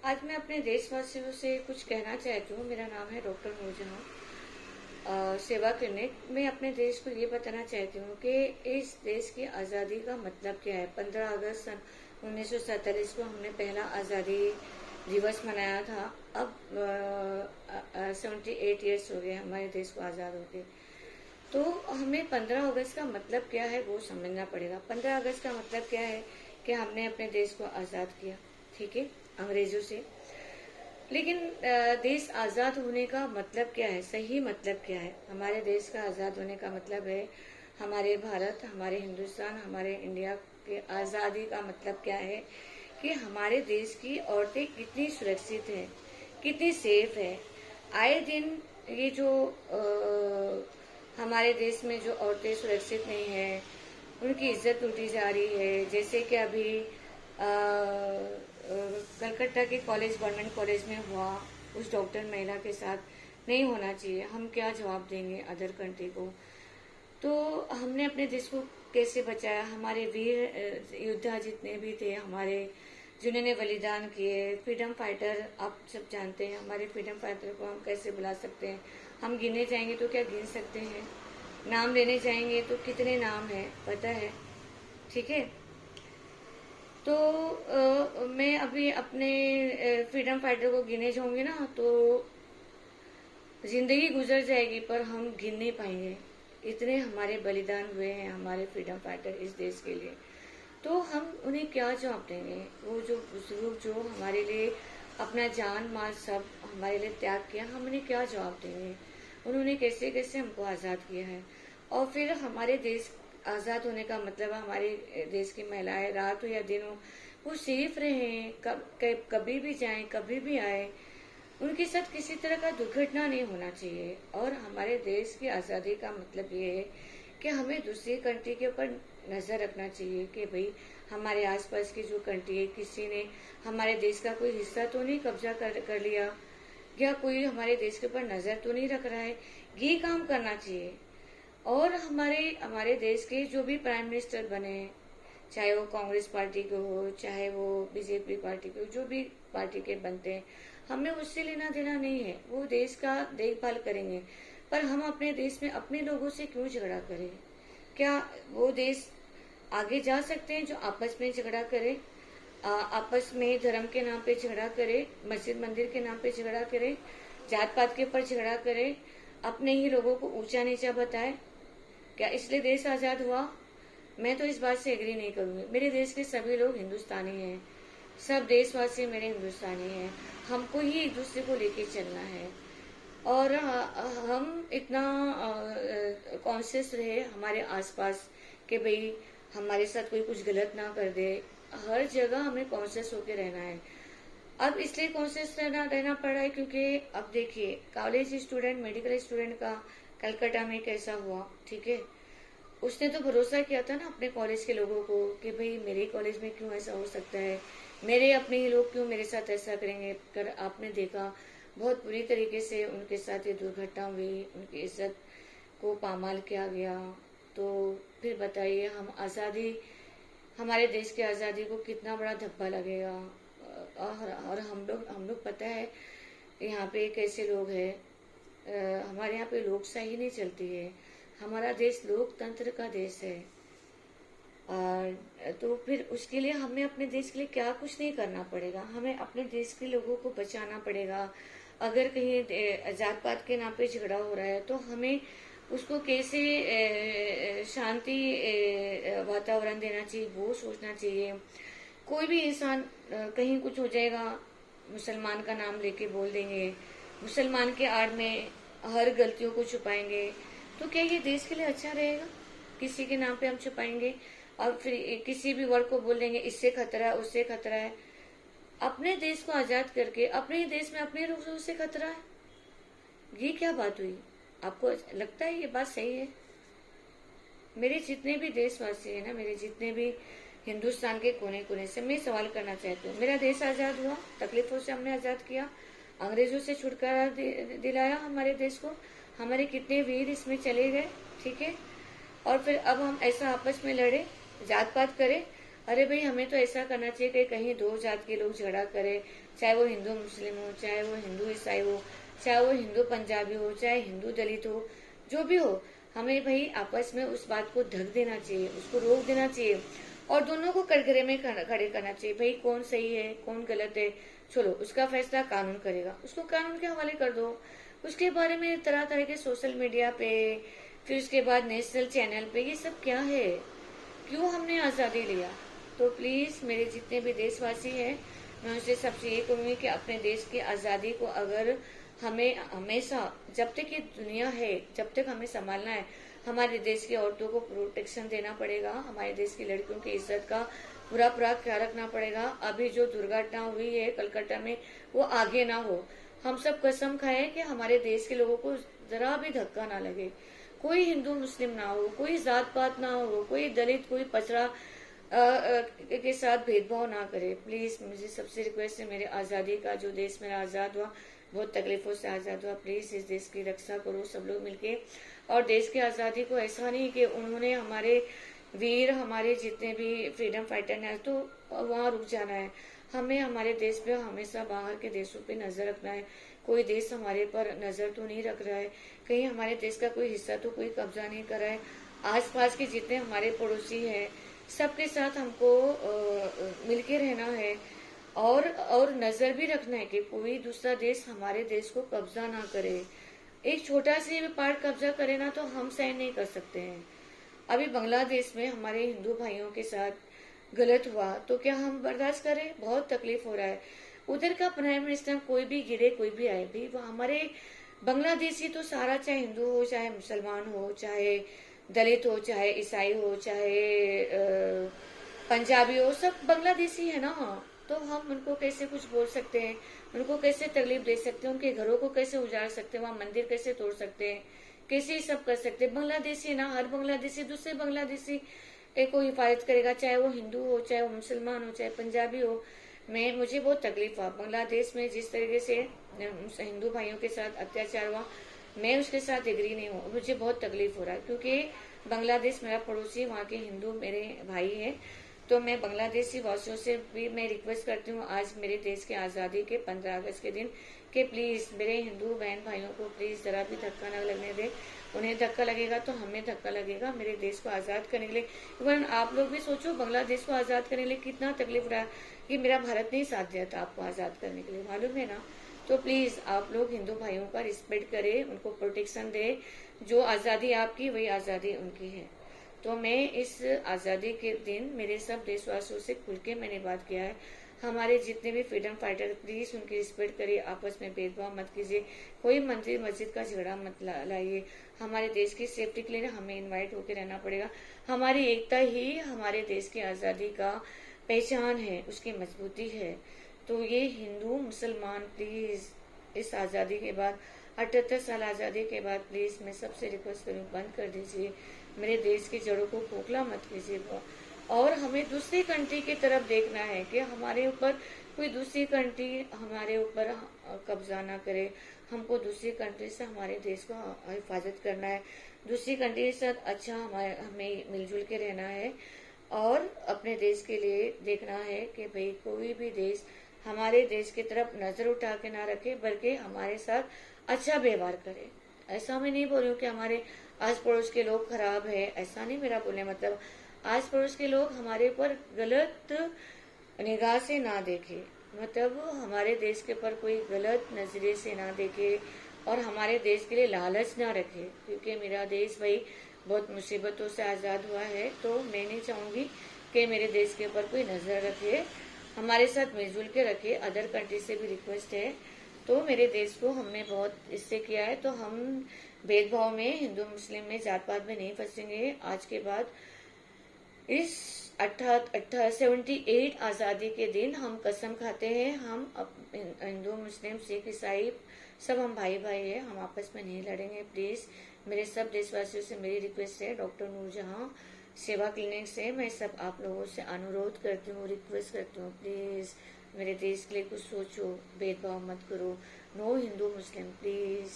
आज मैं अपने देशवासियों से कुछ कहना चाहती हूँ। मेरा नाम है डॉक्टर नूरजहां, सेवा क्लिनिक। मैं अपने देश को ये बताना चाहती हूँ कि इस देश की आज़ादी का मतलब क्या है। 15 अगस्त सन 1947 को हमने पहला आज़ादी दिवस मनाया था। अब 78 ईयर्स हो गए हमारे देश को आज़ाद होके। तो हमें 15 अगस्त का मतलब क्या है वो समझना पड़ेगा। 15 अगस्त का मतलब क्या है कि हमने अपने देश को आज़ाद किया, ठीक है, अंग्रेजों से। लेकिन देश आज़ाद होने का मतलब क्या है, सही मतलब क्या है। हमारे देश का आज़ाद होने का मतलब है हमारे भारत, हमारे हिंदुस्तान, हमारे इंडिया के आज़ादी का मतलब क्या है कि हमारे देश की औरतें कितनी सुरक्षित है, कितनी सेफ है। आए दिन ये जो हमारे देश में जो औरतें सुरक्षित नहीं है, उनकी इज्जत लूटी जा रही है। जैसे कि अभी कलकत्ता के कॉलेज, गवर्नमेंट कॉलेज में हुआ, उस डॉक्टर महिला के साथ नहीं होना चाहिए। हम क्या जवाब देंगे अदर कंट्री को। तो हमने अपने देश को कैसे बचाया। हमारे वीर योद्धा जितने भी थे हमारे, जिन्होंने बलिदान किए, फ्रीडम फाइटर, आप सब जानते हैं। हमारे फ्रीडम फाइटर को हम कैसे बुला सकते हैं। हम गिने जाएंगे तो क्या गिन सकते हैं। नाम लेने जाएंगे तो कितने नाम है पता है, ठीक है। तो मैं अभी अपने फ्रीडम फाइटर को गिने जाऊंगी ना तो जिंदगी गुजर जाएगी, पर हम गिन नहीं पाएंगे। इतने हमारे बलिदान हुए हैं हमारे फ्रीडम फाइटर इस देश के लिए। तो हम उन्हें क्या जवाब देंगे। वो जो बुजुर्ग जो हमारे लिए अपना जान माल सब हमारे लिए त्याग किया, हम उन्हें क्या जवाब देंगे। उन्होंने कैसे कैसे हमको आज़ाद किया है। और फिर हमारे देश आज़ाद होने का मतलब हमारे देश की महिलाएं रात हो या दिन हो वो सेफ रहें, कभी भी जाएं, कभी भी आए, उनके साथ किसी तरह का दुर्घटना नहीं होना चाहिए। और हमारे देश की आज़ादी का मतलब ये है कि हमें दूसरी कंट्री के ऊपर नज़र रखना चाहिए कि भाई हमारे आसपास की जो कंट्री है, किसी ने हमारे देश का कोई हिस्सा तो नहीं कब्जा कर लिया, या कोई हमारे देश के ऊपर नज़र तो नहीं रख रहा है। ये काम करना चाहिए। और हमारे हमारे देश के जो भी प्राइम मिनिस्टर बने, चाहे वो कांग्रेस पार्टी के हो, चाहे वो बीजेपी पार्टी के हो, जो भी पार्टी के बनते हैं, हमें उससे लेना देना नहीं है। वो देश का देखभाल करेंगे, पर हम अपने देश में अपने लोगों से क्यों झगड़ा करें। क्या वो देश आगे जा सकते हैं जो आपस में झगड़ा करे, आपस में धर्म के नाम पे झगड़ा करे, मस्जिद मंदिर के नाम पे झगड़ा करे, जात पात के ऊपर झगड़ा करे, अपने ही लोगों को ऊंचा नीचा बताए। क्या इसलिए देश आजाद हुआ। मैं तो इस बात से एग्री नहीं करूंगी। मेरे देश के सभी लोग हिंदुस्तानी हैं, सब देशवासी मेरे हिंदुस्तानी हैं। हमको ही एक दूसरे को लेके चलना है। और हम इतना कॉन्शियस रहे हमारे आसपास कि भाई हमारे साथ कोई कुछ गलत ना कर दे। हर जगह हमें कॉन्शियस होके रहना है। अब इसलिए कॉन्शियस रहना पड़ रहा है क्योंकि अब देखिए कॉलेज स्टूडेंट, मेडिकल स्टूडेंट का कलकत्ता में कैसा हुआ, ठीक है। उसने तो भरोसा किया था ना अपने कॉलेज के लोगों को कि भाई मेरे कॉलेज में क्यों ऐसा हो सकता है, मेरे अपने ही लोग क्यों मेरे साथ ऐसा करेंगे। कर आपने देखा बहुत बुरी तरीके से उनके साथ ये दुर्घटना हुई, उनकी इज्जत को पामाल किया गया। तो फिर बताइए हम आज़ादी, हमारे देश की आज़ादी को कितना बड़ा धब्बा लगेगा। और हम लोग पता है यहाँ पे कैसे लोग हैं। हमारे यहाँ पे लोकशाही नहीं चलती है। हमारा देश लोकतंत्र का देश है। तो फिर उसके लिए हमें अपने देश के लिए क्या कुछ नहीं करना पड़ेगा। हमें अपने देश के लोगों को बचाना पड़ेगा। अगर कहीं जात पात के नाम पे झगड़ा हो रहा है तो हमें उसको कैसे शांति वातावरण देना चाहिए वो सोचना चाहिए। कोई भी इंसान कहीं कुछ हो जाएगा, मुसलमान का नाम लेके बोल देंगे, मुसलमान के आड़ में हर गलतियों को छुपाएंगे, तो क्या ये देश के लिए अच्छा रहेगा। किसी के नाम पे हम छुपाएंगे और फिर किसी भी वर्ग को बोल देंगे इससे खतरा है, उससे खतरा है। अपने देश को आजाद करके अपने ही देश में अपने लोगों से खतरा है, ये क्या बात हुई। आपको लगता है ये बात सही है। मेरे जितने भी देशवासी है ना, मेरे जितने भी हिंदुस्तान के कोने कोने से मैं सवाल करना चाहती हूँ। मेरा देश आजाद हुआ, तकलीफों से हमने आजाद किया, अंग्रेजों से छुटकारा दिलाया हमारे देश को। हमारे कितने वीर इसमें चले गए, ठीक है। और फिर अब हम ऐसा आपस में लड़े, जात पात करें अरे भाई, हमें तो ऐसा करना चाहिए कि कहीं दो जात के लोग झगड़ा करे, चाहे वो हिंदू मुस्लिम हो, चाहे वो हिंदू ईसाई हो, चाहे वो हिंदू पंजाबी हो, चाहे हिंदू दलित हो, जो भी हो, हमें भाई आपस में उस बात को ढक देना चाहिए, उसको रोक देना चाहिए और दोनों को कटघरे में खड़े करना चाहिए। भाई कौन सही है कौन गलत है, चलो उसका फैसला कानून करेगा, उसको कानून के हवाले कर दो। उसके बारे में तरह तरह के सोशल मीडिया पे, फिर उसके बाद नेशनल चैनल पे, ये सब क्या है? क्यों हमने आज़ादी लिया? तो प्लीज़ मेरे जितने भी देशवासी हैं, मैं उनसे सबसे ये कहूँगी कि अपने देश की आज़ादी को अगर हमें हमेशा, जब तक ये दुनिया है, जब तक हमें संभालना है, हमारे देश की औरतों को प्रोटेक्शन देना पड़ेगा, हमारे देश की लड़कियों की इज्जत का पूरा पूरा ख्याल रखना पड़ेगा। अभी जो दुर्घटना हुई है कलकत्ता में, वो आगे ना हो। हम सब कसम खाएं कि हमारे देश के लोगों को जरा भी धक्का ना लगे, कोई हिंदू मुस्लिम ना हो, कोई जात पात ना हो, कोई दलित कोई पचड़ा के साथ भेदभाव ना करे। प्लीज मुझे सबसे रिक्वेस्ट है, मेरे आजादी का जो देश मेरा आजाद हुआ, बहुत तकलीफों से आजाद हुआ, प्लीज इस देश की रक्षा करो सब लोग मिलके। और देश की आजादी को ऐसा नहीं कि उन्होंने हमारे वीर, हमारे जितने भी फ्रीडम फाइटर हैं तो वहाँ रुक जाना है। हमें हमारे देश पे हमेशा बाहर के देशों पे नजर रखना है। कोई देश हमारे पर नजर तो नहीं रख रहा है, कहीं हमारे देश का कोई हिस्सा तो कोई कब्जा नहीं कर रहा है। आसपास के जितने हमारे पड़ोसी हैं सबके साथ हमको मिलके रहना है और नजर भी रखना है कि कोई दूसरा देश हमारे देश को कब्जा ना करे। एक छोटा सी भी पार्ट कब्जा करे ना तो हम सहन नहीं कर सकते हैं। अभी बांग्लादेश में हमारे हिंदू भाइयों के साथ गलत हुआ तो क्या हम बर्दाश्त करें? बहुत तकलीफ हो रहा है। उधर का प्राइम मिनिस्टर कोई भी गिरे कोई भी आए, भी वो हमारे बांग्लादेशी तो सारा, चाहे हिंदू हो चाहे मुसलमान हो चाहे दलित हो चाहे ईसाई हो चाहे पंजाबी हो, सब बांग्लादेशी है ना। तो हम उनको कैसे कुछ बोल सकते हैं, उनको कैसे तकलीफ दे सकते हैं, उनके घरों को कैसे उजाड़ सकते हैं, वहाँ मंदिर कैसे तोड़ सकते हैं, कैसे ये सब कर सकते हैं? बांग्लादेशी ना, हर बांग्लादेशी दूसरे बांग्लादेशी को हिफाजत करेगा, चाहे वो हिंदू हो चाहे वो मुसलमान हो चाहे पंजाबी हो। मुझे बहुत तकलीफ हुआ बांग्लादेश में जिस तरीके से हिंदू भाइयों के साथ अत्याचार हुआ, मैं उसके साथ एग्री नहीं हूँ। मुझे बहुत तकलीफ हो रहा है क्योंकि बांग्लादेश मेरा पड़ोसी, वहाँ के हिंदू मेरे भाई है। तो मैं बांग्लादेशी वासियों से भी मैं रिक्वेस्ट करती हूँ आज मेरे देश की आज़ादी के 15 अगस्त के दिन कि प्लीज़ मेरे हिंदू बहन भाइयों को प्लीज़ ज़रा भी धक्का न लगने दे। उन्हें धक्का लगेगा तो हमें धक्का लगेगा मेरे देश को आज़ाद करने के लिए। इवन आप लोग भी सोचो, बांग्लादेश को आज़ाद करने के लिए कितना तकलीफ रहा कि मेरा भारत नहीं साथ दिया था आपको आज़ाद करने के लिए, मालूम है ना। तो प्लीज़ आप लोग हिंदू भाइयों का रिस्पेक्ट करें, उनको प्रोटेक्शन दे। जो आज़ादी आपकी वही आज़ादी उनकी है। तो मैं इस आज़ादी के दिन मेरे सब देशवासियों से खुल के मैंने बात किया है। हमारे जितने भी फ्रीडम फाइटर, प्लीज उनकी रिस्पेक्ट करिए, आपस में भेदभाव मत कीजिए, कोई मंदिर मस्जिद का झगड़ा मत लाइए। हमारे देश की सेफ्टी के लिए हमें इन्वाइट होकर रहना पड़ेगा। हमारी एकता ही हमारे देश की आज़ादी का पहचान है, उसकी मजबूती है। तो ये हिंदू मुसलमान प्लीज इस आज़ादी के बाद, 78 साल आज़ादी के बाद, प्लीज मैं सबसे रिक्वेस्ट करूँ बंद कर दीजिए, मेरे देश की जड़ों को खोखला मत कीजिएगा। और हमें दूसरी कंट्री की तरफ देखना है कि हमारे ऊपर कोई दूसरी कंट्री हमारे ऊपर कब्जा ना करे। हमको दूसरी कंट्री से हमारे देश को हिफाजत करना है, दूसरी कंट्री के साथ अच्छा हमें मिलजुल के रहना है और अपने देश के लिए देखना है कि भाई कोई भी देश हमारे देश की तरफ नजर उठा के ना रखे, बल्कि हमारे साथ अच्छा व्यवहार करे। ऐसा मैं नहीं बोल रही हूँ कि हमारे आस पड़ोस के लोग खराब है, ऐसा नहीं मेरा बोलने मतलब। आस पड़ोस के लोग हमारे ऊपर गलत निगाह से ना देखे, मतलब हमारे देश के ऊपर कोई गलत नजरिए से ना देखे और हमारे देश के लिए लालच ना रखे, क्योंकि मेरा देश भाई बहुत मुसीबतों से आज़ाद हुआ है। तो मैं नहीं चाहूँगी कि मेरे देश के ऊपर कोई नज़र रखे, हमारे साथ मिलजुल के रखे। अदर कंट्री से भी रिक्वेस्ट है। तो मेरे देश को हमने बहुत इससे किया है, तो हम भेदभाव में, हिंदू मुस्लिम में, जात पात में नहीं फंसेंगे आज के बाद। इस 78 आज़ादी के दिन हम कसम खाते हैं, हम हिंदू मुस्लिम सिख ईसाई सब हम भाई भाई है, हम आपस में नहीं लड़ेंगे। प्लीज मेरे सब देशवासियों से मेरी रिक्वेस्ट है, डॉक्टर नूरजहां सेवा क्लिनिक से मैं सब आप लोगों से अनुरोध करती हूँ, रिक्वेस्ट करती हूँ, प्लीज मेरे देश के लिए कुछ सोचो, भेदभाव मत करो, नो हिंदू मुस्लिम प्लीज।